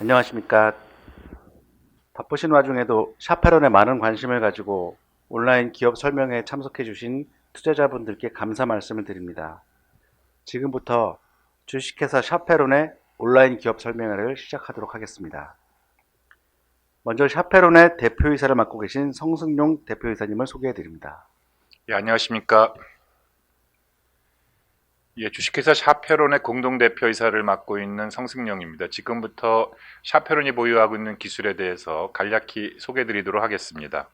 안녕하십니까. 바쁘신 와중에도 샤페론에 많은 관심을 가지고 온라인 기업 설명회에 참석해 주신 투자자분들께 감사 말씀을 드립니다. 지금부터 주식회사 샤페론의 온라인 기업 설명회를 시작하도록 하겠습니다. 먼저 샤페론의 대표이사를 맡고 계신 성승용 대표이사님을 소개해 드립니다. 예, 안녕하십니까. 예, 주식회사 샤페론의 공동대표이사를 맡고 있는 성승용입니다. 지금부터 샤페론이 보유하고 있는 기술에 대해서 간략히 소개드리도록 하겠습니다.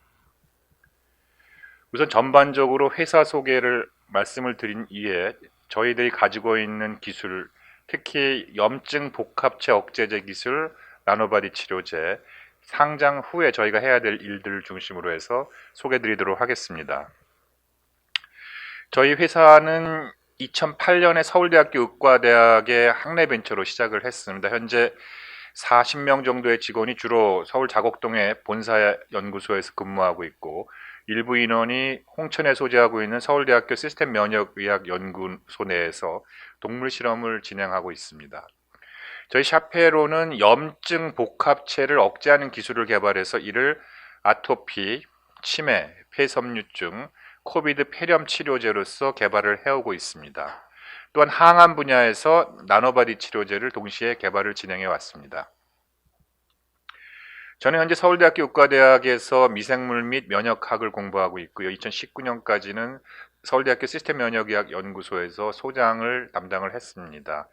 우선 전반적으로 회사 소개를 말씀을 드린 이에 저희들이 가지고 있는 기술, 특히 염증 복합체 억제제 기술, 나노바디 치료제, 상장 후에 저희가 해야 될 일들을 중심으로 해서 소개드리도록 하겠습니다. 저희 회사는 2008년에 서울대학교 의과대학의 학내벤처로 시작을 했습니다. 현재 40명 정도의 직원이 주로 서울 자곡동의 본사 연구소에서 근무하고 있고, 일부 인원이 홍천에 소재하고 있는 서울대학교 시스템 면역의학 연구소 내에서 동물 실험을 진행하고 있습니다. 저희 샤페로는 염증 복합체를 억제하는 기술을 개발해서 이를 아토피, 치매, 폐섬유증, 코비드 폐렴 치료제로서 개발을 해오고 있습니다. 또한 항암 분야에서 나노바디 치료제를 동시에 개발을 진행해 왔습니다. 저는 현재 서울대학교 의과대학에서 미생물 및 면역학을 공부하고 있고요. 2019년까지는 서울대학교 시스템 면역의학 연구소에서 소장을 담당을 했습니다.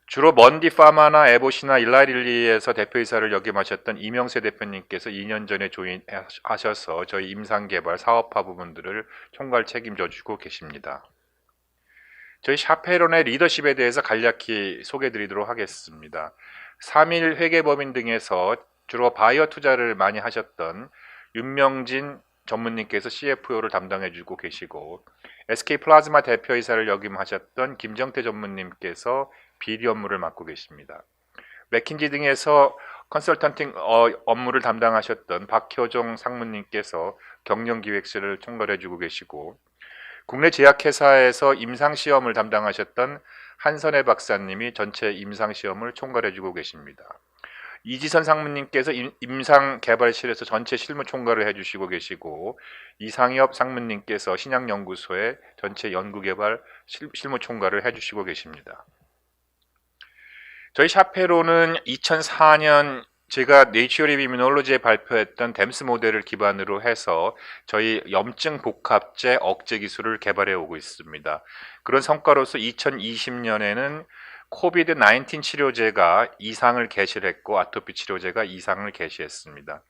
주로 먼디파마나 에보시나 일라릴리에서 대표이사를 역임하셨던 이명세 대표님께서 2년 전에 조인하셔서 저희 임상개발 사업화 부분들을 총괄 책임져 주고 계십니다. 저희 샤페론의 리더십에 대해서 간략히 소개해 드리도록 하겠습니다. 3일 회계법인 등에서 주로 바이오 투자를 많이 하셨던 윤명진 전무님께서 CFO를 담당해 주고 계시고, SK 플라즈마 대표이사를 역임하셨던 김정태 전무님께서 비리 업무를 맡고 계십니다. 맥킨지 등에서 컨설턴팅 업무를 담당하셨던 박효종 상무님께서 경영기획실을 총괄해 주고 계시고, 국내 제약회사에서 임상시험을 담당하셨던 한선혜 박사님이 전체 임상시험을 총괄해 주고 계십니다. 이지선 상무님께서 임상개발실에서 전체 실무 총괄을 해주시고 계시고, 이상엽 상무님께서 신약연구소의 전체 연구개발 실무 총괄을 해주시고 계십니다. 저희 샤페로는 2004년 제가 네이처 리브 이뮤놀로지에 발표했던 댐스 모델을 기반으로 해서 저희 염증 복합제 억제 기술을 개발해 오고 있습니다. 그런 성과로서 2020년에는 코비드 19 치료제가 이상을 개시를 했고, 아토피 치료제가 이상을 개시했습니다.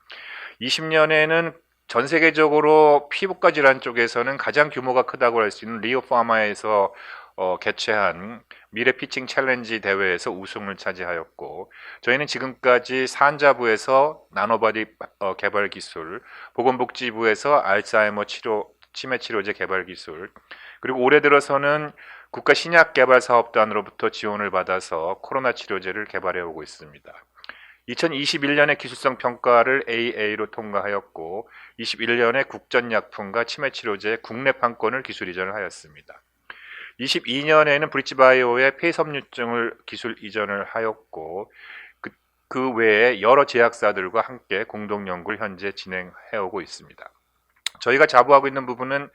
20년에는 전 세계적으로 피부과 질환 쪽에서는 가장 규모가 크다고 할 수 있는 리오 파마에서 개최한 미래 피칭 챌린지 대회에서 우승을 차지하였고, 저희는 지금까지 산자부에서 나노바디 개발 기술, 보건복지부에서 알츠하이머 치매 치료제 개발 기술, 그리고 올해 들어서는 국가 신약 개발 사업단으로부터 지원을 받아서 코로나 치료제를 개발해 오고 있습니다. 2021년에 기술성 평가를 AA로 통과하였고, 21년에 국전약품과 치매 치료제 국내 판권을 기술 이전을 하였습니다. 22년에는 브리지바이오의 폐섬유증을 기술 이전을 하였고, 그 외에 여러 제약사들과 함께 공동 연구를 현재 진행해 오고 있습니다. 저희가 자부하고 있는 부분은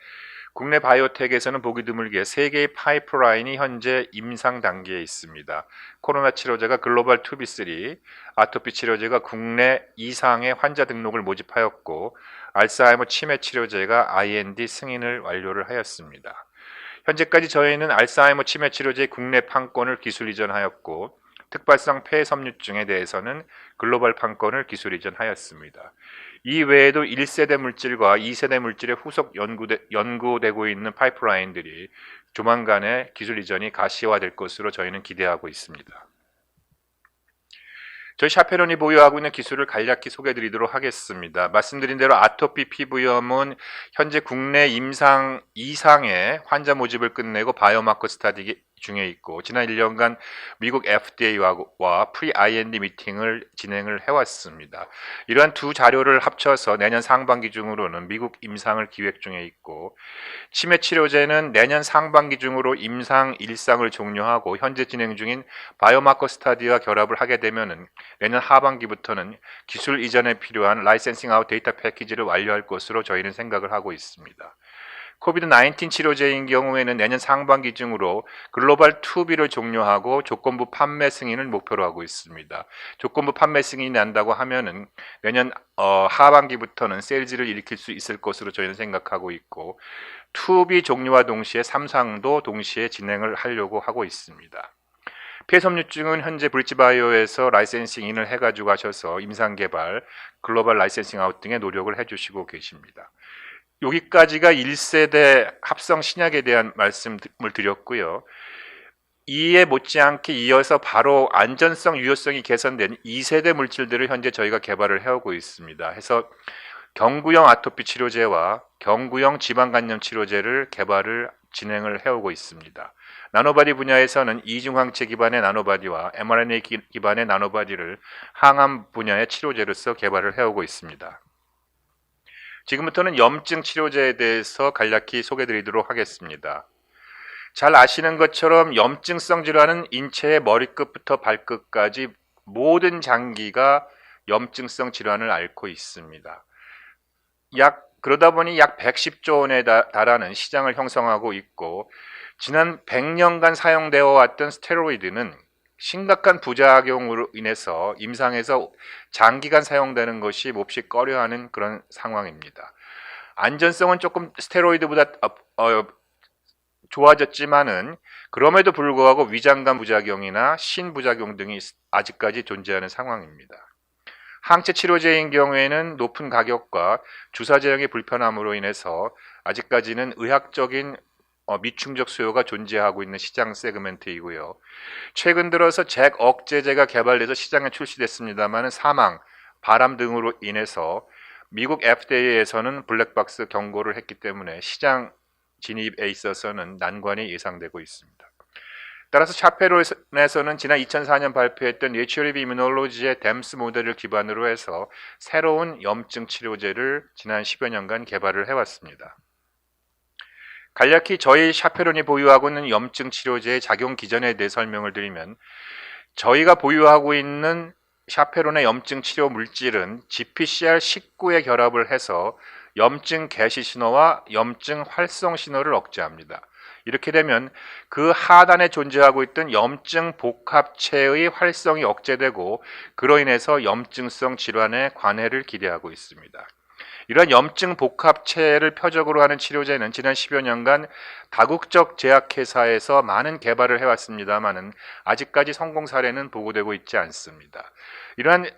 국내 바이오텍에서는 보기 드물게 3개의 파이프라인이 현재 임상 단계에 있습니다. 코로나 치료제가 글로벌 2B3, 아토피 치료제가 국내 이상의 환자 등록을 모집하였고, 알츠하이머 치매 치료제가 IND 승인을 완료를 하였습니다. 현재까지 저희는 알츠하이머 치매 치료제 국내 판권을 기술 이전하였고, 특발성 폐섬유증에 대해서는 글로벌 판권을 기술 이전하였습니다. 이 외에도 1세대 물질과 2세대 물질의 후속 연구되고 있는 파이프라인들이 조만간에 기술 이전이 가시화될 것으로 저희는 기대하고 있습니다. 저희 샤페론이 보유하고 있는 기술을 간략히 소개해드리도록 하겠습니다. 말씀드린 대로 아토피 피부염은 현재 국내 임상 이상의 환자 모집을 끝내고 바이오마커 스타디 중에 있고 지난 1년간 미국 FDA와 pre-IND 미팅을 진행을 해왔습니다. 이러한 두 자료를 합쳐서 내년 상반기 중으로는 미국 임상을 기획 중에 있고 치매 치료제는 내년 상반기 중으로 임상 1상을 종료하고 현재 진행 중인 바이오마커 스터디와 결합을 하게 되면은 내년 하반기부터는 기술 이전에 필요한 라이센싱 아웃 데이터 패키지를 완료할 것으로 저희는 생각을 하고 있습니다. 코비드-19 치료제인 경우에는 내년 상반기 중으로 글로벌 2B를 종료하고 조건부 판매 승인을 목표로 하고 있습니다. 조건부 판매 승인이 난다고 하면은 내년 하반기부터는 세일즈를 일으킬 수 있을 것으로 저희는 생각하고 있고 2B 종료와 동시에 3상도 동시에 진행을 하려고 하고 있습니다. 폐섬유증은 현재 브릿지바이오에서 라이센싱인을 해가지고 하셔서 임상개발, 글로벌 라이센싱 아웃 등의 노력을 해주시고 계십니다. 여기까지가 1세대 합성 신약에 대한 말씀을 드렸고요. 이에 못지않게 이어서 바로 안전성, 유효성이 개선된 2세대 물질들을 현재 저희가 개발을 해오고 있습니다. 해서 경구형 아토피 치료제와 경구형 지방간염 치료제를 개발을 진행을 해오고 있습니다. 나노바디 분야에서는 이중항체 기반의 나노바디와 mRNA 기반의 나노바디를 항암 분야의 치료제로서 개발을 해오고 있습니다. 지금부터는 염증 치료제에 대해서 간략히 소개드리도록 하겠습니다. 잘 아시는 것처럼 염증성 질환은 인체의 머리끝부터 발끝까지 모든 장기가 염증성 질환을 앓고 있습니다. 그러다 보니 약 110조 원에 달하는 시장을 형성하고 있고 지난 100년간 사용되어 왔던 스테로이드는 심각한 부작용으로 인해서 임상에서 장기간 사용되는 것이 몹시 꺼려하는 그런 상황입니다. 안전성은 조금 스테로이드보다 좋아졌지만은 그럼에도 불구하고 위장관 부작용이나 신부작용 등이 아직까지 존재하는 상황입니다. 항체 치료제인 경우에는 높은 가격과 주사 제형의 불편함으로 인해서 아직까지는 의학적인 미충족 수요가 존재하고 있는 시장 세그멘트이고요. 최근 들어서 잭 억제제가 개발돼서 시장에 출시됐습니다만 사망, 바람 등으로 인해서 미국 FDA에서는 블랙박스 경고를 했기 때문에 시장 진입에 있어서는 난관이 예상되고 있습니다. 따라서 샤페론에서는 지난 2004년 발표했던 내추럴 이뮤놀로지의 댐스 모델을 기반으로 해서 새로운 염증 치료제를 지난 10여 년간 개발을 해왔습니다. 간략히 저희 샤페론이 보유하고 있는 염증 치료제의 작용 기전에 대해 설명을 드리면 저희가 보유하고 있는 샤페론의 염증 치료 물질은 GPCR19에 결합을 해서 염증 개시 신호와 염증 활성 신호를 억제합니다. 이렇게 되면 그 하단에 존재하고 있던 염증 복합체의 활성이 억제되고 그로 인해서 염증성 질환의 관해를 기대하고 있습니다. 이러한 염증 복합체를 표적으로 하는 치료제는 지난 10여 년간 다국적 제약회사에서 많은 개발을 해왔습니다만은 아직까지 성공 사례는 보고되고 있지 않습니다. 이러한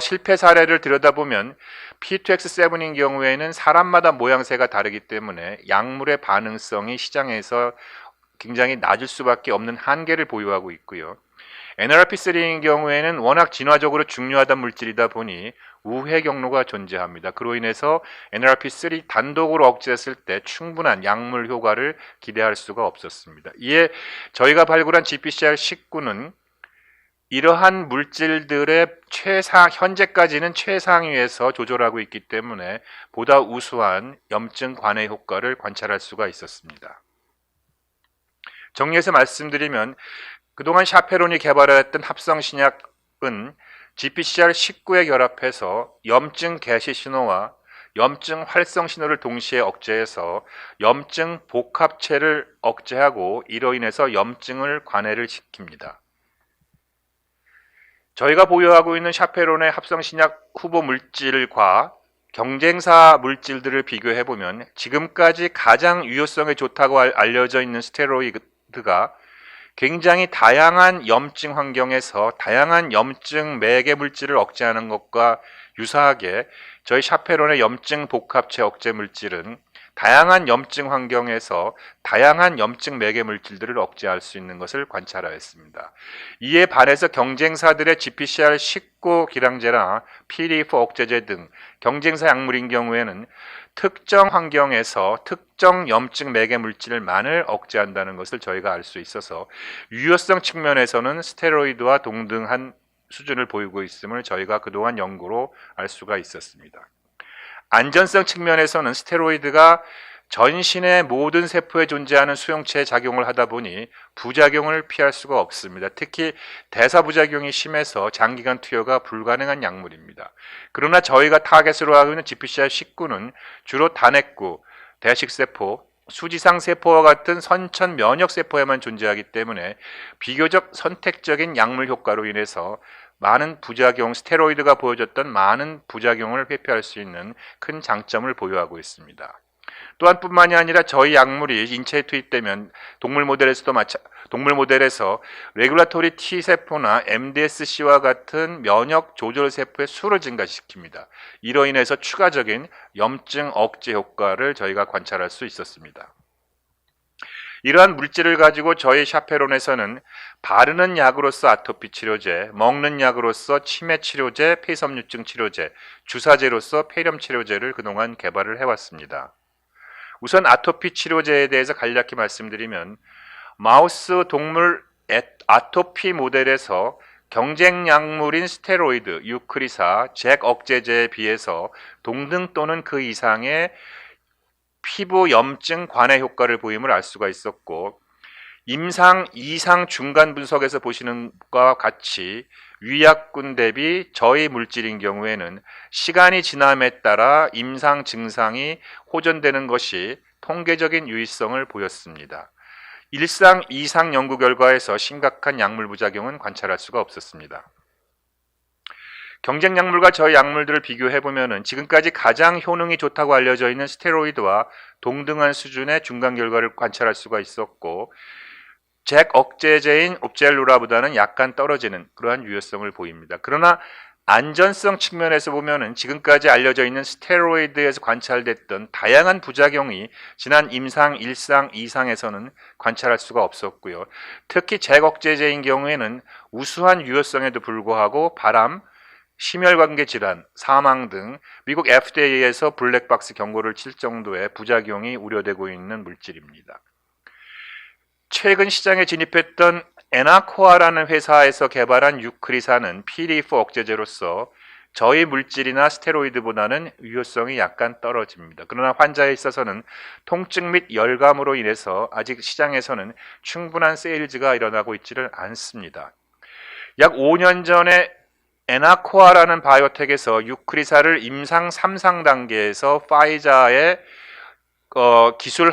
실패 사례를 들여다보면 P2X7인 경우에는 사람마다 모양새가 다르기 때문에 약물의 반응성이 시장에서 굉장히 낮을 수밖에 없는 한계를 보유하고 있고요. NLRP3인 경우에는 워낙 진화적으로 중요하던 물질이다 보니 우회 경로가 존재합니다. 그로 인해서 NLRP3 단독으로 억제했을 때 충분한 약물 효과를 기대할 수가 없었습니다. 이에 저희가 발굴한 GPCR19는 이러한 물질들의 현재까지는 최상위에서 조절하고 있기 때문에 보다 우수한 염증 관해 효과를 관찰할 수가 있었습니다. 정리해서 말씀드리면 그동안 샤페론이 개발했던 합성 신약은 GPCR19에 결합해서 염증 개시 신호와 염증 활성 신호를 동시에 억제해서 염증 복합체를 억제하고 이로 인해서 염증을 관해를 시킵니다. 저희가 보유하고 있는 샤페론의 합성 신약 후보 물질과 경쟁사 물질들을 비교해 보면 지금까지 가장 유효성이 좋다고 알려져 있는 스테로이드가 굉장히 다양한 염증 환경에서 다양한 염증 매개 물질을 억제하는 것과 유사하게 저희 샤페론의 염증 복합체 억제 물질은 다양한 염증 환경에서 다양한 염증 매개 물질들을 억제할 수 있는 것을 관찰하였습니다. 이에 반해서 경쟁사들의 GPCR19 기량제나 PD4 억제제 등 경쟁사 약물인 경우에는 특정 환경에서 특정 염증 매개 물질만을 억제한다는 것을 저희가 알 수 있어서 유효성 측면에서는 스테로이드와 동등한 수준을 보이고 있음을 저희가 그동안 연구로 알 수가 있었습니다. 안전성 측면에서는 스테로이드가 전신의 모든 세포에 존재하는 수용체에 작용을 하다 보니 부작용을 피할 수가 없습니다. 특히 대사부작용이 심해서 장기간 투여가 불가능한 약물입니다. 그러나 저희가 타겟으로 하고 있는 GPCR19는 주로 단핵구, 대식세포, 수지상 세포와 같은 선천 면역 세포에만 존재하기 때문에 비교적 선택적인 약물 효과로 인해서 많은 부작용, 스테로이드가 보여줬던 많은 부작용을 회피할 수 있는 큰 장점을 보유하고 있습니다. 또한 뿐만이 아니라 저희 약물이 인체에 투입되면 동물 모델에서 레귤라토리 T세포나 MDSC와 같은 면역 조절 세포의 수를 증가시킵니다. 이로 인해서 추가적인 염증 억제 효과를 저희가 관찰할 수 있었습니다. 이러한 물질을 가지고 저희 샤페론에서는 바르는 약으로서 아토피 치료제, 먹는 약으로서 치매 치료제, 폐섬유증 치료제, 주사제로서 폐렴 치료제를 그동안 개발을 해왔습니다. 우선 아토피 치료제에 대해서 간략히 말씀드리면 마우스 동물 아토피 모델에서 경쟁 약물인 스테로이드, 유크리사, 잭 억제제에 비해서 동등 또는 그 이상의 피부 염증 관해 효과를 보임을 알 수가 있었고 임상, 이상 중간 분석에서 보시는 것과 같이 위약군 대비 저희 물질인 경우에는 시간이 지남에 따라 임상 증상이 호전되는 것이 통계적인 유의성을 보였습니다. 일상 이상 연구 결과에서 심각한 약물 부작용은 관찰할 수가 없었습니다. 경쟁 약물과 저희 약물들을 비교해 보면은 지금까지 가장 효능이 좋다고 알려져 있는 스테로이드와 동등한 수준의 중간 결과를 관찰할 수가 있었고 잭 억제제인 옵젤루라보다는 약간 떨어지는 그러한 유효성을 보입니다. 그러나 안전성 측면에서 보면은 지금까지 알려져 있는 스테로이드에서 관찰됐던 다양한 부작용이 지난 임상 1상 2상에서는 관찰할 수가 없었고요. 특히 잭 억제제인 경우에는 우수한 유효성에도 불구하고 바람, 심혈관계 질환, 사망 등 미국 FDA에서 블랙박스 경고를 칠 정도의 부작용이 우려되고 있는 물질입니다. 최근 시장에 진입했던 에나코아라는 회사에서 개발한 유크리사는 PD4 억제제로서 저희 물질이나 스테로이드보다는 유효성이 약간 떨어집니다. 그러나 환자에 있어서는 통증 및 열감으로 인해서 아직 시장에서는 충분한 세일즈가 일어나고 있지를 않습니다. 약 5년 전에 에나코아라는 바이오텍에서 유크리사를 임상 3상 단계에서 파이자의 기술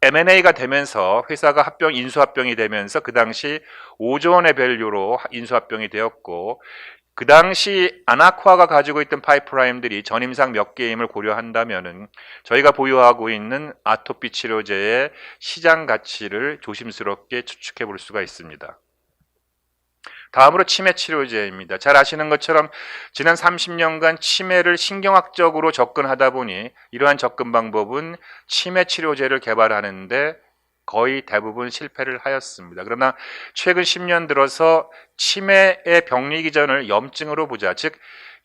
M&A가 되면서 회사가 인수합병이 되면서 그 당시 5조 원의 밸류로 인수합병이 되었고 그 당시 아나코아가 가지고 있던 파이프라인들이 전임상 몇 개임을 고려한다면은 저희가 보유하고 있는 아토피 치료제의 시장 가치를 조심스럽게 추측해 볼 수가 있습니다. 다음으로 치매 치료제입니다. 잘 아시는 것처럼 지난 30년간 치매를 신경학적으로 접근하다 보니 이러한 접근 방법은 치매 치료제를 개발하는데 거의 대부분 실패를 하였습니다. 그러나 최근 10년 들어서 치매의 병리 기전을 염증으로 보자. 즉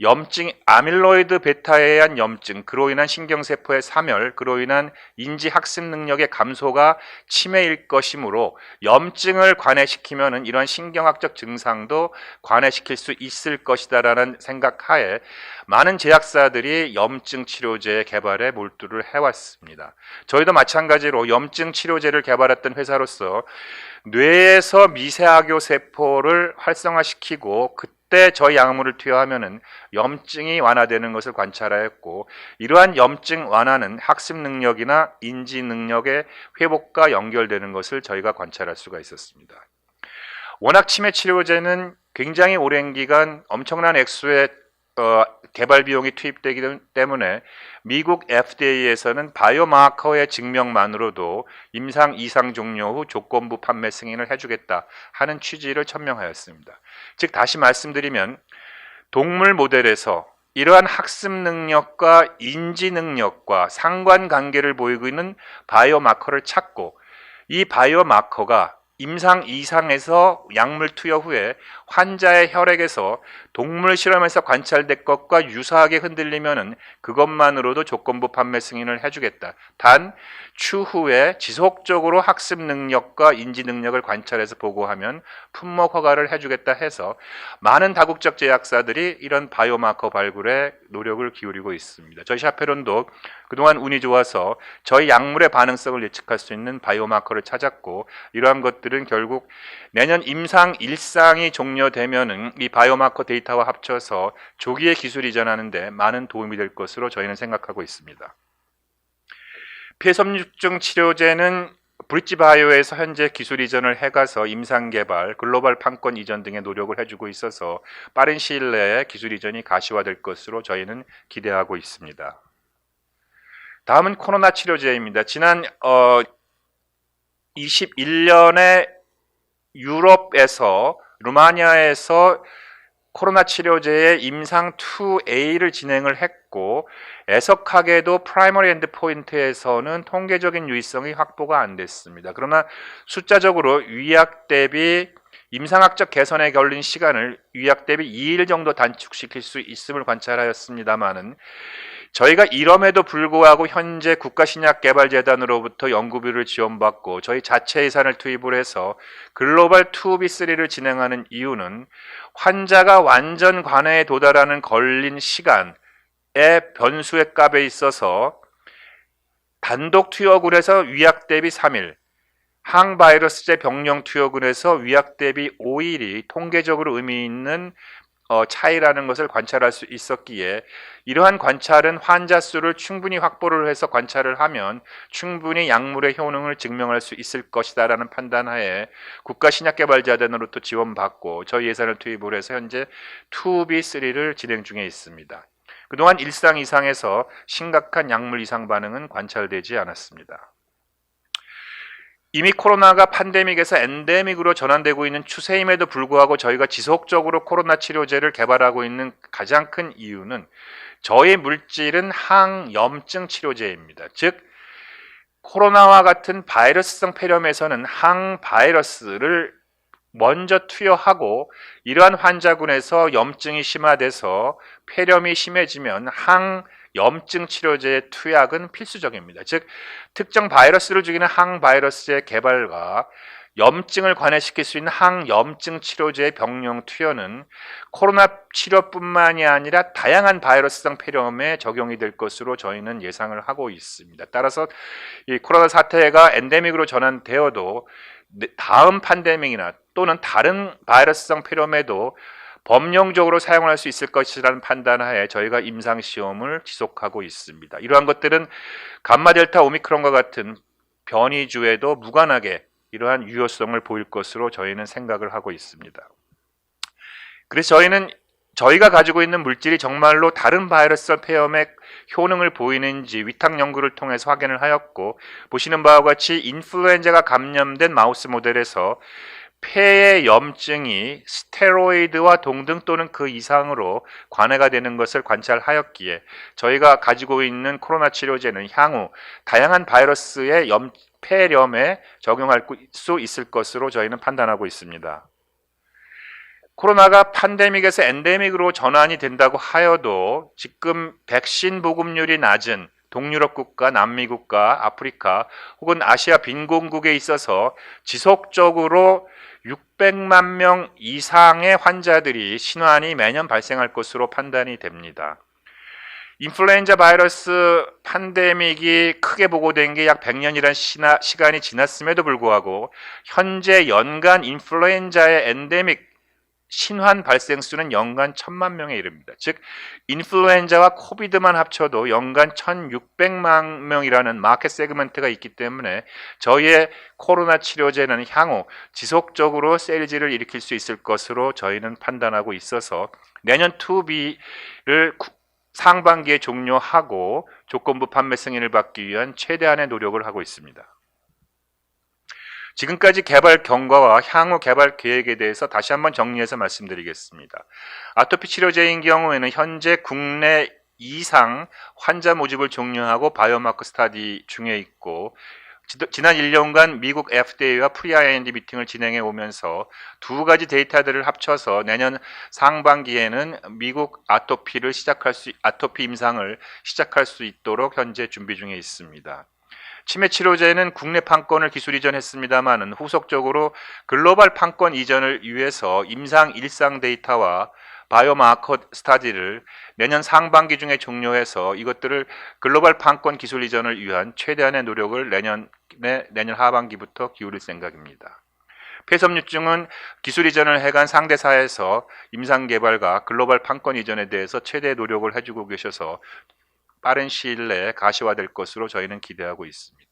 염증 아밀로이드 베타에 의한 염증, 그로 인한 신경세포의 사멸, 그로 인한 인지 학습 능력의 감소가 치매일 것이므로 염증을 관해시키면은 이러한 신경학적 증상도 관해시킬 수 있을 것이다라는 생각하에 많은 제약사들이 염증 치료제 개발에 몰두를 해왔습니다. 저희도 마찬가지로 염증 치료제를 개발했던 회사로서 뇌에서 미세악교 세포를 활성화시키고 그때 저희 약물을 투여하면은 염증이 완화되는 것을 관찰하였고 이러한 염증 완화는 학습 능력이나 인지 능력의 회복과 연결되는 것을 저희가 관찰할 수가 있었습니다. 워낙 치매 치료제는 굉장히 오랜 기간 엄청난 액수의 개발 비용이 투입되기 때문에 미국 FDA에서는 바이오마커의 증명만으로도 임상 2상 종료 후 조건부 판매 승인을 해주겠다 하는 취지를 천명하였습니다. 즉 다시 말씀드리면 동물 모델에서 이러한 학습 능력과 인지 능력과 상관관계를 보이고 있는 바이오마커를 찾고 이 바이오마커가 임상 이상에서 약물 투여 후에 환자의 혈액에서 동물 실험에서 관찰된 것과 유사하게 흔들리면은 그것만으로도 조건부 판매 승인을 해주겠다. 단 추후에 지속적으로 학습 능력과 인지 능력을 관찰해서 보고하면 품목 허가를 해주겠다 해서 많은 다국적 제약사들이 이런 바이오마커 발굴에 노력을 기울이고 있습니다. 저희 샤페론도 그동안 운이 좋아서 저희 약물의 반응성을 예측할 수 있는 바이오마커를 찾았고 이러한 것들은 결국 내년 임상 1상이 종료되면은 이 바이오마커 데이터와 합쳐서 조기에 기술 이전하는데 많은 도움이 될 것으로 저희는 생각하고 있습니다. 폐섬유증 치료제는 브릿지바이오에서 현재 기술 이전을 해가서 임상 개발, 글로벌 판권 이전 등의 노력을 해주고 있어서 빠른 시일 내에 기술 이전이 가시화될 것으로 저희는 기대하고 있습니다. 다음은 코로나 치료제입니다. 지난 21년에 유럽에서 루마니아에서 코로나 치료제의 임상 2A를 진행을 했고 애석하게도 프라이머리 엔드포인트에서는 통계적인 유의성이 확보가 안 됐습니다. 그러나 숫자적으로 위약 대비 임상학적 개선에 걸린 시간을 위약 대비 2일 정도 단축시킬 수 있음을 관찰하였습니다마는 저희가 이럼에도 불구하고 현재 국가신약개발재단으로부터 연구비를 지원받고 저희 자체 예산을 투입을 해서 글로벌 2B3를 진행하는 이유는 환자가 완전 관해에 도달하는 걸린 시간의 변수의 값에 있어서 단독 투여군에서 위약 대비 3일, 항바이러스제 병령 투여군에서 위약 대비 5일이 통계적으로 의미 있는 차이라는 것을 관찰할 수 있었기에 이러한 관찰은 환자 수를 충분히 확보를 해서 관찰을 하면 충분히 약물의 효능을 증명할 수 있을 것이다라는 판단하에 국가신약개발재단으로부터 지원받고 저희 예산을 투입을 해서 현재 2B3를 진행 중에 있습니다. 그동안 1상 이상에서 심각한 약물 이상 반응은 관찰되지 않았습니다. 이미 코로나가 팬데믹에서 엔데믹으로 전환되고 있는 추세임에도 불구하고 저희가 지속적으로 코로나 치료제를 개발하고 있는 가장 큰 이유는 저희 물질은 항염증 치료제입니다. 즉 코로나와 같은 바이러스성 폐렴에서는 항바이러스를 먼저 투여하고 이러한 환자군에서 염증이 심화돼서 폐렴이 심해지면 항염증 치료제의 투약은 필수적입니다. 즉 특정 바이러스를 죽이는 항바이러스의 개발과 염증을 관해시킬 수 있는 항염증 치료제의 병용 투여는 코로나 치료뿐만이 아니라 다양한 바이러스성 폐렴에 적용이 될 것으로 저희는 예상을 하고 있습니다. 따라서 이 코로나 사태가 엔데믹으로 전환되어도 다음 팬데믹이나 또는 다른 바이러스성 폐렴에도 범용적으로 사용을 할 수 있을 것이라는 판단하에 저희가 임상시험을 지속하고 있습니다. 이러한 것들은 감마 델타 오미크론과 같은 변이주에도 무관하게 이러한 유효성을 보일 것으로 저희는 생각을 하고 있습니다. 그래서 저희는 저희가 가지고 있는 물질이 정말로 다른 바이러스 폐렴의 효능을 보이는지 위탁 연구를 통해서 확인을 하였고 보시는 바와 같이 인플루엔자가 감염된 마우스 모델에서 폐의 염증이 스테로이드와 동등 또는 그 이상으로 관해가 되는 것을 관찰하였기에 저희가 가지고 있는 코로나 치료제는 향후 다양한 바이러스의 폐렴에 적용할 수 있을 것으로 저희는 판단하고 있습니다. 코로나가 팬데믹에서 엔데믹으로 전환이 된다고 하여도 지금 백신 보급률이 낮은 동유럽 국가, 남미 국가, 아프리카 혹은 아시아 빈곤국에 있어서 지속적으로 600만 명 이상의 환자들이 신환이 매년 발생할 것으로 판단이 됩니다. 인플루엔자 바이러스 팬데믹이 크게 보고된 게 약 100년이라는 시간이 지났음에도 불구하고 현재 연간 인플루엔자의 엔데믹 신환 발생 수는 연간 1000만 명에 이릅니다. 즉 인플루엔자와 코비드만 합쳐도 연간 1600만 명이라는 마켓 세그먼트가 있기 때문에 저희의 코로나 치료제는 향후 지속적으로 세일즈를 일으킬 수 있을 것으로 저희는 판단하고 있어서 내년 2B를 상반기에 종료하고 조건부 판매 승인을 받기 위한 최대한의 노력을 하고 있습니다. 지금까지 개발 경과와 향후 개발 계획에 대해서 다시 한번 정리해서 말씀드리겠습니다. 아토피 치료제인 경우에는 현재 국내 이상 환자 모집을 종료하고 바이오마커 스터디 중에 있고, 지난 1년간 미국 FDA와 프리-IND 미팅을 진행해 오면서 두 가지 데이터들을 합쳐서 내년 상반기에는 미국 아토피 임상을 시작할 수 있도록 현재 준비 중에 있습니다. 치매 치료제는 국내 판권을 기술 이전했습니다마는 후속적으로 글로벌 판권 이전을 위해서 임상 일상 데이터와 바이오마커 스터디를 내년 상반기 중에 종료해서 이것들을 글로벌 판권 기술 이전을 위한 최대한의 노력을 내년 하반기부터 기울일 생각입니다. 폐섬유증은 기술 이전을 해간 상대사에서 임상 개발과 글로벌 판권 이전에 대해서 최대 노력을 해주고 계셔서 빠른 시일 내에 가시화될 것으로 저희는 기대하고 있습니다.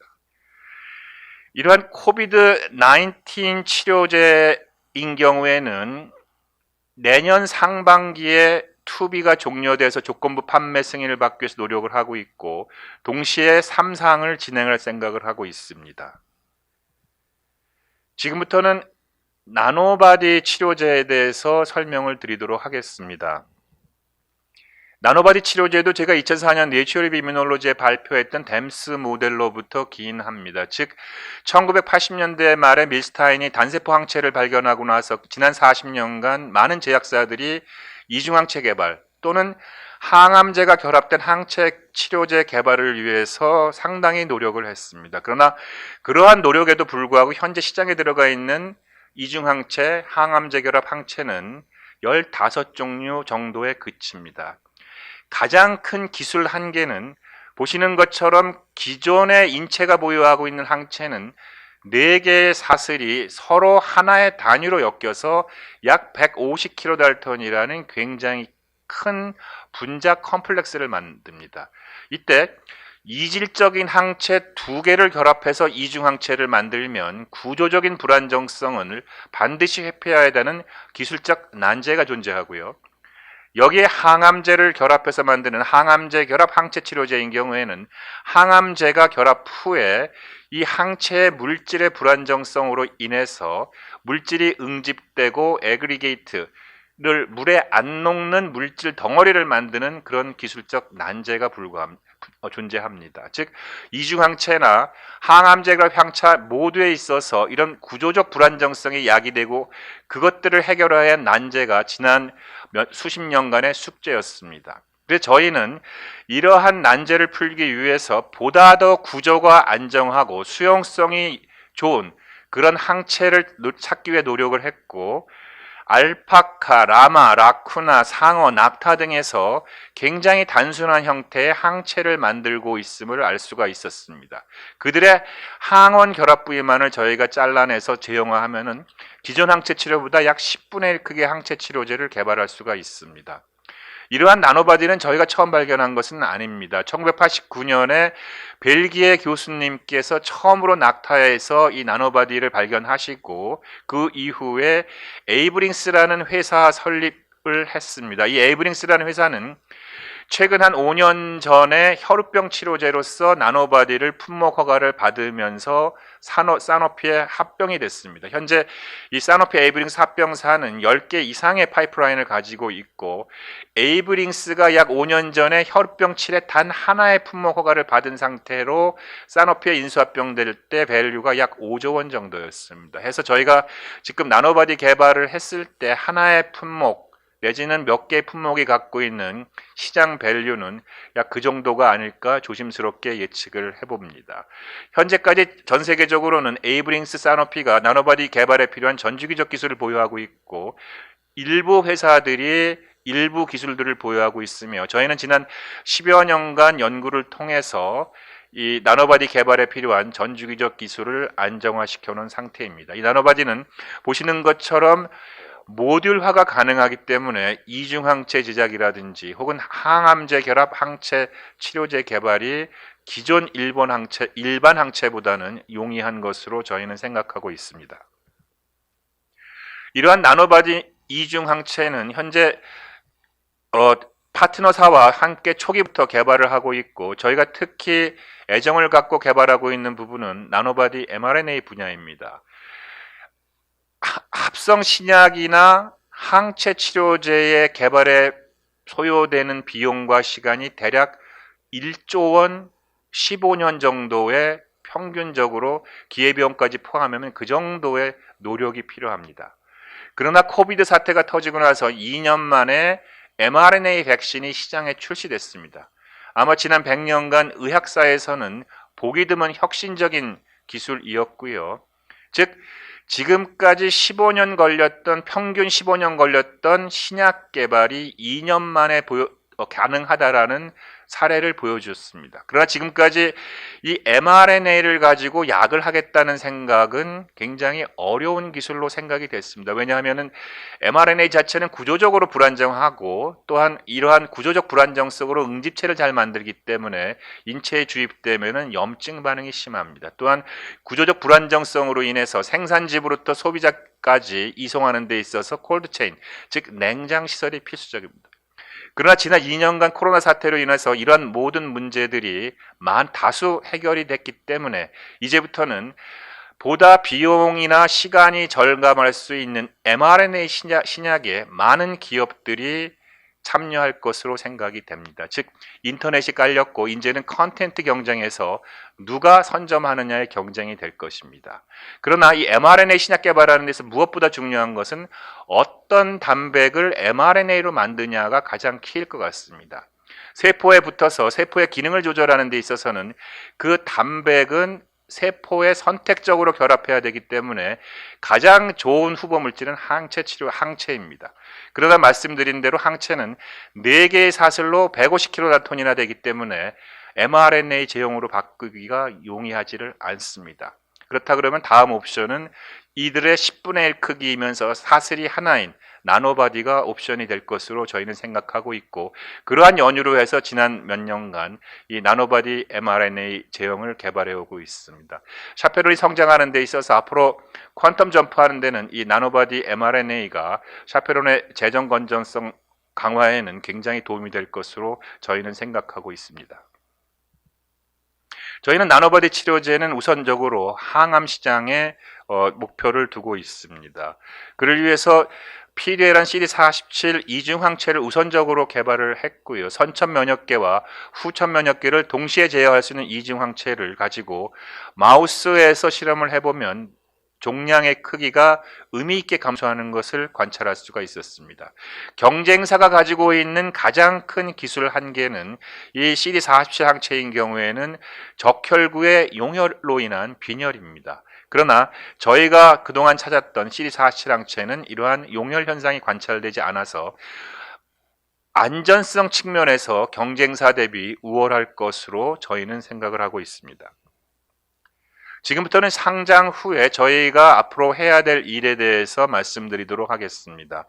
이러한 코비드-19 치료제인 경우에는 내년 상반기에 투비가 종료돼서 조건부 판매 승인을 받기 위해서 노력을 하고 있고, 동시에 3상을 진행할 생각을 하고 있습니다. 지금부터는 나노바디 치료제에 대해서 설명을 드리도록 하겠습니다. 나노바디 치료제도 제가 2004년 네이처 리뷰 이뮤놀로지에 발표했던 댐스 모델로부터 기인합니다. 즉 1980년대 말에 밀스타인이 단세포 항체를 발견하고 나서 지난 40년간 많은 제약사들이 이중항체 개발 또는 항암제가 결합된 항체 치료제 개발을 위해서 상당히 노력을 했습니다. 그러나 그러한 노력에도 불구하고 현재 시장에 들어가 있는 이중항체, 항암제 결합 항체는 15종류 정도에 그칩니다. 가장 큰 기술 한계는 보시는 것처럼 기존의 인체가 보유하고 있는 항체는 4개의 사슬이 서로 하나의 단위로 엮여서 약 150kDalton이라는 굉장히 큰 분자 컴플렉스를 만듭니다. 이때 이질적인 항체 2개를 결합해서 이중항체를 만들면 구조적인 불안정성을 반드시 회피해야 되는 기술적 난제가 존재하고요. 여기에 항암제를 결합해서 만드는 항암제 결합 항체 치료제인 경우에는 항암제가 결합 후에 이 항체의 물질의 불안정성으로 인해서 물질이 응집되고 애그리게이트를 물에 안 녹는 물질 덩어리를 만드는 그런 기술적 난제가 존재합니다. 즉 이중항체나 항암제 결합 항체 모두에 있어서 이런 구조적 불안정성이 야기되고 그것들을 해결해야 할 난제가 지난 수십 년간의 숙제였습니다. 그래서 저희는 이러한 난제를 풀기 위해서 보다 더 구조가 안정하고 수용성이 좋은 그런 항체를 찾기 위해 노력을 했고, 알파카, 라마, 라쿠나, 상어, 낙타 등에서 굉장히 단순한 형태의 항체를 만들고 있음을 알 수가 있었습니다. 그들의 항원 결합 부위만을 저희가 잘라내서 제형화하면은 기존 항체 치료보다 약 10분의 1 크기의 항체 치료제를 개발할 수가 있습니다. 이러한 나노바디는 저희가 처음 발견한 것은 아닙니다. 1989년에 벨기에 교수님께서 처음으로 낙타에서 이 나노바디를 발견하시고 그 이후에 에이브링스라는 회사 설립을 했습니다. 이 에이브링스라는 회사는 최근 한 5년 전에 혈우병 치료제로서 나노바디를 품목 허가를 받으면서 사노피에 합병이 됐습니다. 현재 이 사노피 에이브링스 합병사는 10개 이상의 파이프라인을 가지고 있고, 에이브링스가 약 5년 전에 혈우병 치료에 단 하나의 품목 허가를 받은 상태로 사노피에 인수합병될 때 밸류가 약 5조 원 정도였습니다. 해서 저희가 지금 나노바디 개발을 했을 때 하나의 품목 내지는 몇 개의 품목이 갖고 있는 시장 밸류는 약 그 정도가 아닐까 조심스럽게 예측을 해봅니다. 현재까지 전 세계적으로는 에이브링스 사노피가 나노바디 개발에 필요한 전주기적 기술을 보유하고 있고, 일부 회사들이 일부 기술들을 보유하고 있으며, 저희는 지난 10여 년간 연구를 통해서 이 나노바디 개발에 필요한 전주기적 기술을 안정화시켜 놓은 상태입니다. 이 나노바디는 보시는 것처럼 모듈화가 가능하기 때문에 이중항체 제작이라든지 혹은 항암제 결합 항체 치료제 개발이 기존 일반 항체보다는 용이한 것으로 저희는 생각하고 있습니다. 이러한 나노바디 이중항체는 현재 파트너사와 함께 초기부터 개발을 하고 있고, 저희가 특히 애정을 갖고 개발하고 있는 부분은 나노바디 mRNA 분야입니다. 합성 신약이나 항체 치료제의 개발에 소요되는 비용과 시간이 대략 1조 원 15년 정도의 평균적으로 기회비용까지 포함하면 그 정도의 노력이 필요합니다. 그러나 코비드 사태가 터지고 나서 2년 만에 mRNA 백신이 시장에 출시됐습니다. 아마 지난 100년간 의학사에서는 보기 드문 혁신적인 기술이었고요. 즉 지금까지 15년 걸렸던 평균 15년 걸렸던 신약 개발이 2년 만에 가능하다라는 사례를 보여주었습니다. 그러나 지금까지 이 mRNA를 가지고 약을 하겠다는 생각은 굉장히 어려운 기술로 생각이 됐습니다. 왜냐하면 mRNA 자체는 구조적으로 불안정하고 또한 이러한 구조적 불안정성으로 응집체를 잘 만들기 때문에 인체에 주입되면 염증 반응이 심합니다. 또한 구조적 불안정성으로 인해서 생산지부터 소비자까지 이송하는 데 있어서 콜드체인, 즉 냉장 시설이 필수적입니다. 그러나 지난 2년간 코로나 사태로 인해서 이러한 모든 문제들이 다수 해결이 됐기 때문에 이제부터는 보다 비용이나 시간이 절감할 수 있는 mRNA 신약에 많은 기업들이 참여할 것으로 생각이 됩니다. 즉 인터넷이 깔렸고 이제는 컨텐트 경쟁에서 누가 선점하느냐의 경쟁이 될 것입니다. 그러나 이 mRNA 신약 개발하는 데서 무엇보다 중요한 것은 어떤 단백을 mRNA로 만드냐가 가장 키일 것 같습니다. 세포에 붙어서 세포의 기능을 조절하는 데 있어서는 그 단백은 세포에 선택적으로 결합해야 되기 때문에 가장 좋은 후보 물질은 항체 치료 항체입니다. 그러나 말씀드린 대로 항체는 4개의 사슬로 150kDa 되기 때문에 mRNA 제형으로 바꾸기가 용이하지를 않습니다. 그렇다 그러면 다음 옵션은 이들의 10분의 1 크기이면서 사슬이 하나인 나노바디가 옵션이 될 것으로 저희는 생각하고 있고, 그러한 연유로 해서 지난 몇 년간 이 나노바디 mRNA 제형을 개발해 오고 있습니다. 샤페론이 성장하는 데 있어서 앞으로 퀀텀 점프하는 데는 이 나노바디 mRNA가 샤페론의 재정 건전성 강화에는 굉장히 도움이 될 것으로 저희는 생각하고 있습니다. 저희는 나노바디 치료제는 우선적으로 항암 시장에 목표를 두고 있습니다. 그를 위해서 PDL한 CD47 이중항체를 우선적으로 개발을 했고요. 선천 면역계와 후천 면역계를 동시에 제어할 수 있는 이중항체를 가지고 마우스에서 실험을 해보면 종양의 크기가 의미 있게 감소하는 것을 관찰할 수가 있었습니다. 경쟁사가 가지고 있는 가장 큰 기술 한계는 이 CD47 항체인 경우에는 적혈구의 용혈로 인한 빈혈입니다. 그러나 저희가 그동안 찾았던 CD47 항체는 이러한 용혈 현상이 관찰되지 않아서 안전성 측면에서 경쟁사 대비 우월할 것으로 저희는 생각을 하고 있습니다. 지금부터는 상장 후에 저희가 앞으로 해야 될 일에 대해서 말씀드리도록 하겠습니다.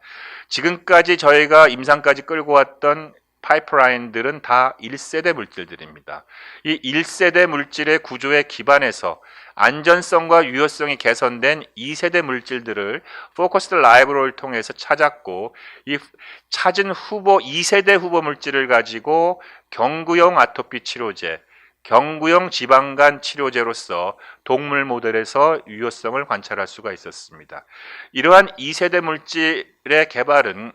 지금까지 저희가 임상까지 끌고 왔던 파이프라인들은 다 1세대 물질들입니다. 이 1세대 물질의 구조에 기반해서 안전성과 유효성이 개선된 2세대 물질들을 포커스드 라이브러리를 통해서 찾았고, 이 찾은 후보 2세대 후보 물질을 가지고 경구용 아토피 치료제, 경구용 지방간 치료제로서 동물 모델에서 유효성을 관찰할 수가 있었습니다. 이러한 2세대 물질의 개발은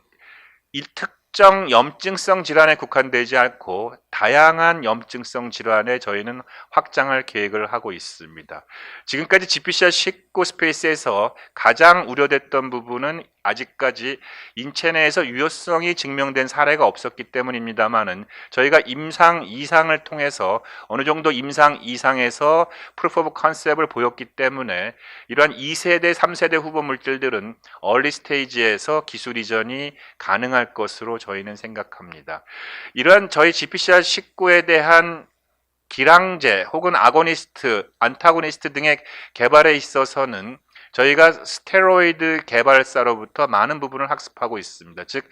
특정 염증성 질환에 국한되지 않고 다양한 염증성 질환에 저희는 확장할 계획을 하고 있습니다. 지금까지 GPCR19 스페이스에서 가장 우려됐던 부분은 아직까지 인체 내에서 유효성이 증명된 사례가 없었기 때문입니다만은 저희가 임상 2상을 통해서 어느 정도 임상 2상에서 프루프 오브 컨셉을 보였기 때문에 이러한 2세대, 3세대 후보 물질들은 얼리 스테이지에서 기술 이전이 가능할 것으로 저희는 생각합니다. 이러한 저희 GPCR19에 대한 기량제 혹은 아고니스트, 안타고니스트 등의 개발에 있어서는 저희가 스테로이드 개발사로부터 많은 부분을 학습하고 있습니다. 즉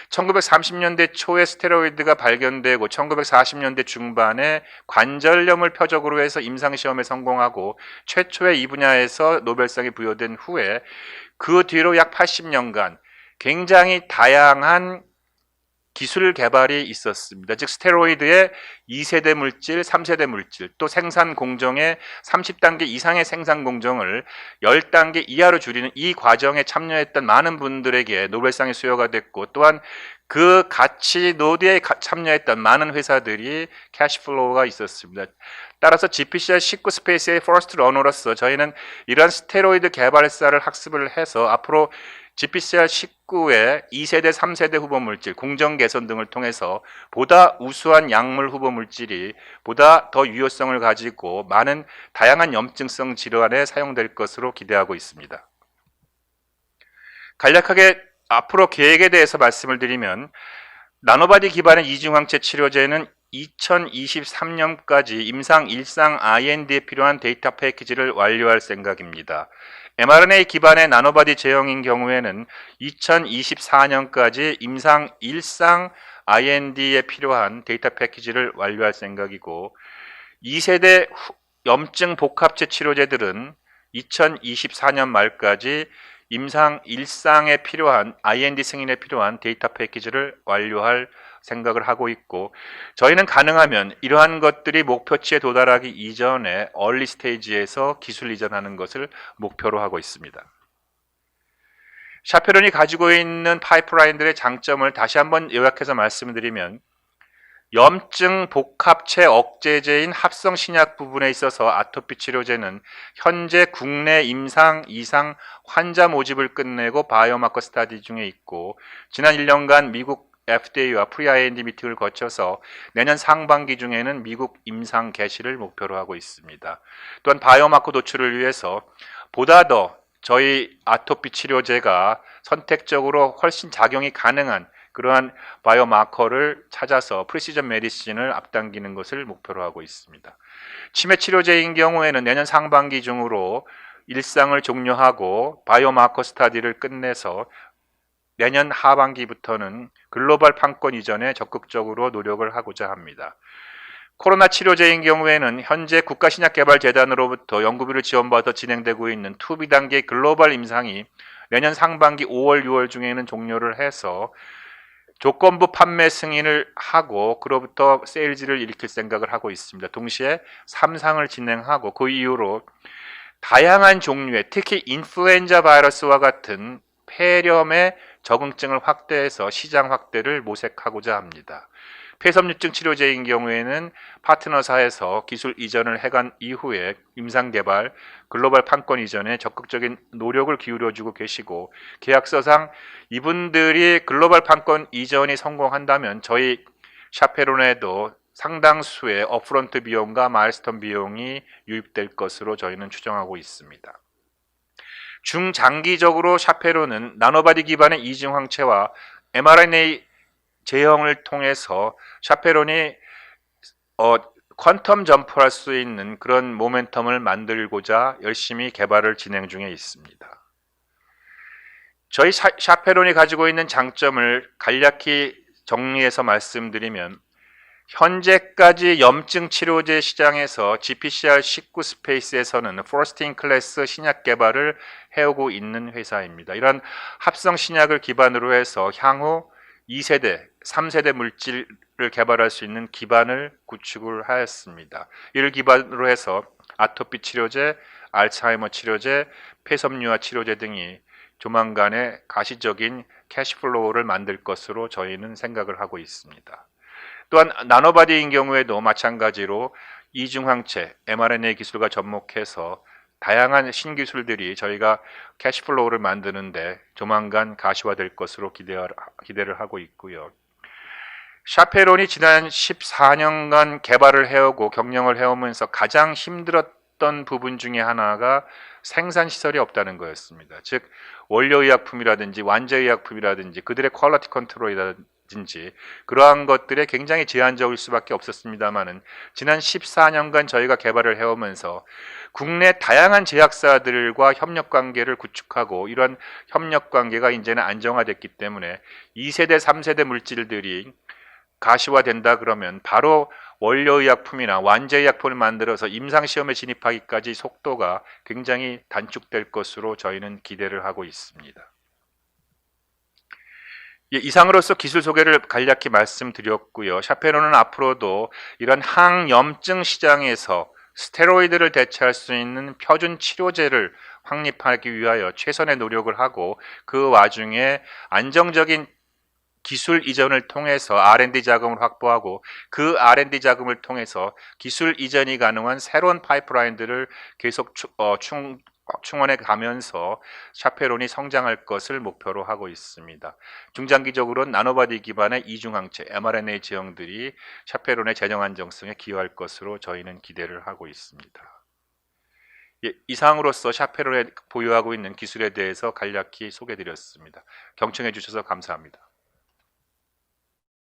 1930년대 초에 스테로이드가 발견되고 1940년대 중반에 관절염을 표적으로 해서 임상시험에 성공하고 최초의 이 분야에서 노벨상이 부여된 후에 그 뒤로 약 80년간 굉장히 다양한 기술 개발이 있었습니다. 즉 스테로이드의 2세대 물질, 3세대 물질, 또 생산 공정의 30단계 이상의 생산 공정을 10단계 이하로 줄이는 이 과정에 참여했던 많은 분들에게 노벨상이 수여가 됐고, 또한 그 가치 노드에 참여했던 많은 회사들이 캐시플로우가 있었습니다. 따라서 GPCR19 스페이스의 퍼스트 러너로서 저희는 이러한 스테로이드 개발사를 학습을 해서 앞으로 GPCR19의 2세대, 3세대 후보 물질, 공정 개선 등을 통해서 보다 우수한 약물 후보 물질이 보다 더 유효성을 가지고 많은 다양한 염증성 질환에 사용될 것으로 기대하고 있습니다. 간략하게 앞으로 계획에 대해서 말씀을 드리면, 나노바디 기반의 이중항체 치료제는 2023년까지 임상 일상 IND에 필요한 데이터 패키지를 완료할 생각입니다. mRNA 기반의 나노바디 제형인 경우에는 2024년까지 임상 일상 IND에 필요한 데이터 패키지를 완료할 생각이고, 2세대 염증 복합체 치료제들은 2024년 말까지 임상 일상에 필요한 IND 승인에 필요한 데이터 패키지를 완료할 생각을 하고 있고, 저희는 가능하면 이러한 것들이 목표치에 도달하기 이전에 얼리 스테이지에서 기술 이전하는 것을 목표로 하고 있습니다. 샤페론이 가지고 있는 파이프라인들의 장점을 다시 한번 요약해서 말씀드리면, 염증 복합체 억제제인 합성 신약 부분에 있어서 아토피 치료제는 현재 국내 임상 이상 환자 모집을 끝내고 바이오마커 스터디 중에 있고, 지난 1년간 미국 FDA와 프리-IND 미팅을 거쳐서 내년 상반기 중에는 미국 임상 개시를 목표로 하고 있습니다. 또한 바이오마커 도출을 위해서 보다 더 저희 아토피 치료제가 선택적으로 훨씬 작용이 가능한 그러한 바이오마커를 찾아서 프리시전 메디신을 앞당기는 것을 목표로 하고 있습니다. 치매 치료제인 경우에는 내년 상반기 중으로 일상을 종료하고 바이오마커 스터디를 끝내서 내년 하반기부터는 글로벌 판권 이전에 적극적으로 노력을 하고자 합니다. 코로나 치료제인 경우에는 현재 국가신약개발재단으로부터 연구비를 지원받아 진행되고 있는 2B 단계 글로벌 임상이 내년 상반기 5월, 6월 중에는 종료를 해서 조건부 판매 승인을 하고 그로부터 세일즈를 일으킬 생각을 하고 있습니다. 동시에 3상을 진행하고 그 이후로 다양한 종류의, 특히 인플루엔자 바이러스와 같은 폐렴의 적응증을 확대해서 시장 확대를 모색하고자 합니다. 폐섬유증 치료제인 경우에는 파트너사에서 기술 이전을 해간 이후에 임상개발, 글로벌 판권 이전에 적극적인 노력을 기울여주고 계시고, 계약서상 이분들이 글로벌 판권 이전이 성공한다면 저희 샤페론에도 상당수의 업프런트 비용과 마일스톤 비용이 유입될 것으로 저희는 추정하고 있습니다. 중장기적으로 샤페론은 나노바디 기반의 이중항체와 mRNA 제형을 통해서 샤페론이 퀀텀 점프할 수 있는 그런 모멘텀을 만들고자 열심히 개발을 진행 중에 있습니다. 저희 샤페론이 가지고 있는 장점을 간략히 정리해서 말씀드리면, 현재까지 염증 치료제 시장에서 GPCR19 스페이스에서는 퍼스트 인 클래스 신약 개발을 해오고 있는 회사입니다. 이런 합성 신약을 기반으로 해서 향후 2세대, 3세대 물질을 개발할 수 있는 기반을 구축을 하였습니다. 이를 기반으로 해서 아토피 치료제, 알츠하이머 치료제, 폐섬유화 치료제 등이 조만간에 가시적인 캐시플로우를 만들 것으로 저희는 생각을 하고 있습니다. 또한 나노바디인 경우에도 마찬가지로 이중항체, mRNA 기술과 접목해서 다양한 신기술들이 저희가 캐시플로우를 만드는데 조만간 가시화될 것으로 기대를 하고 있고요. 샤페론이 지난 14년간 개발을 해오고 경영을 해오면서 가장 힘들었던 부분 중에 하나가 생산시설이 없다는 거였습니다. 즉 원료의약품이라든지 완제의약품이라든지 그들의 퀄리티 컨트롤이라든지 그러한 것들에 굉장히 제한적일 수밖에 없었습니다만은, 지난 14년간 저희가 개발을 해오면서 국내 다양한 제약사들과 협력관계를 구축하고, 이런 협력관계가 이제는 안정화됐기 때문에 2세대, 3세대 물질들이 가시화된다 그러면 바로 원료의약품이나 완제의약품을 만들어서 임상시험에 진입하기까지 속도가 굉장히 단축될 것으로 저희는 기대를 하고 있습니다. 예, 이상으로서 기술 소개를 간략히 말씀드렸고요. 샤페론은 앞으로도 이런 항염증 시장에서 스테로이드를 대체할 수 있는 표준 치료제를 확립하기 위하여 최선의 노력을 하고, 그 와중에 안정적인 기술 이전을 통해서 R&D 자금을 확보하고, 그 R&D 자금을 통해서 기술 이전이 가능한 새로운 파이프라인들을 계속 충원해 가면서 샤페론이 성장할 것을 목표로 하고 있습니다. 중장기적으로는 나노바디 기반의 이중항체 mRNA 제형들이 샤페론의 재정 안정성에 기여할 것으로 저희는 기대를 하고 있습니다. 예, 이상으로서 샤페론에 보유하고 있는 기술에 대해서 간략히 소개드렸습니다. 경청해 주셔서 감사합니다.